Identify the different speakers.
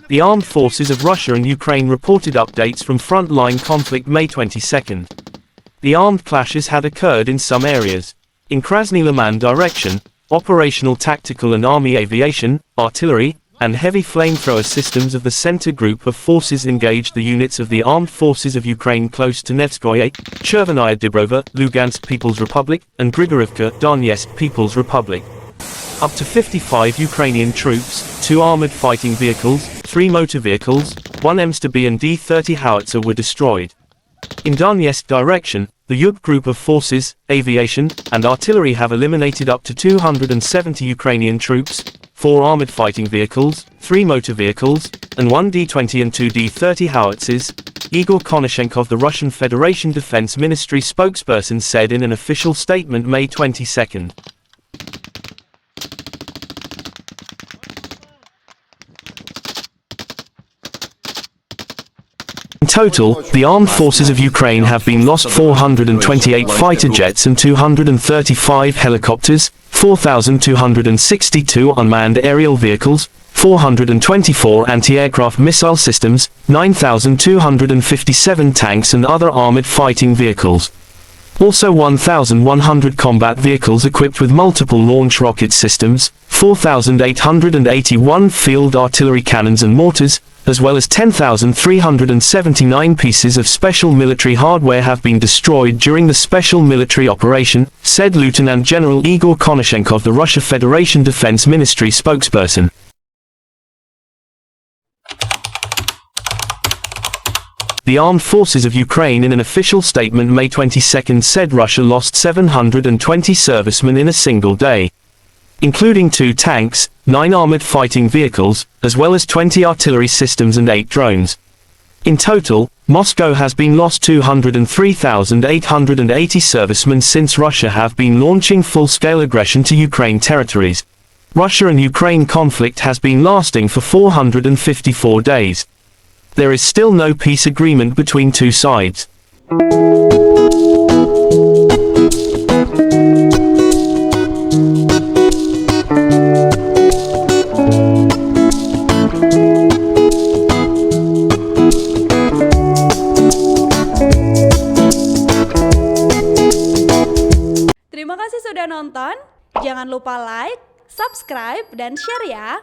Speaker 1: The armed forces of Russia and Ukraine reported updates from front-line conflict May 22. The armed clashes had occurred in some areas. In Krasny Liman direction, operational tactical and army aviation, artillery, and heavy flamethrower systems of the Tsentr Group of Forces engaged the units of the armed forces of Ukraine close to Nevskoye, Chervonaya Dibrova, Lugansk People's Republic, and Grigorovka, Donetsk People's Republic. Up to 55 Ukrainian troops, 2 armored fighting vehicles, 3 motor vehicles, 1 Msta-B and D-30 howitzer were destroyed. In Donetsk direction, the Yug Group of Forces, aviation, and artillery have eliminated up to 270 Ukrainian troops, 4 armored fighting vehicles, 3 motor vehicles, and 1 D-20 and 2 D-30 howitzers, Igor Konashenkov, the Russian Federation Defense Ministry spokesperson, said in an official statement May 22. In total, the armed forces of Ukraine have been lost 428 fighter jets and 235 helicopters, 4,262 unmanned aerial vehicles, 424 anti-aircraft missile systems, 9,257 tanks and other armored fighting vehicles. Also 1,100 combat vehicles equipped with multiple launch rocket systems, 4,881 field artillery cannons and mortars, as well as 10,379 pieces of special military hardware have been destroyed during the special military operation, said Lieutenant General Igor Konashenkov, the Russia Federation Defense Ministry spokesperson. The armed forces of Ukraine in an official statement May 22 said Russia lost 720 servicemen in a single day, including 2 tanks, 9 armored fighting vehicles, as well as 20 artillery systems and 8 drones. In total, Moscow has been lost 203,880 servicemen since Russia have been launching full-scale aggression to Ukraine territories. Russia and Ukraine conflict has been lasting for 454 days. There is still no peace agreement between 2 sides.
Speaker 2: Terima kasih sudah nonton. Jangan lupa like, subscribe, dan share ya.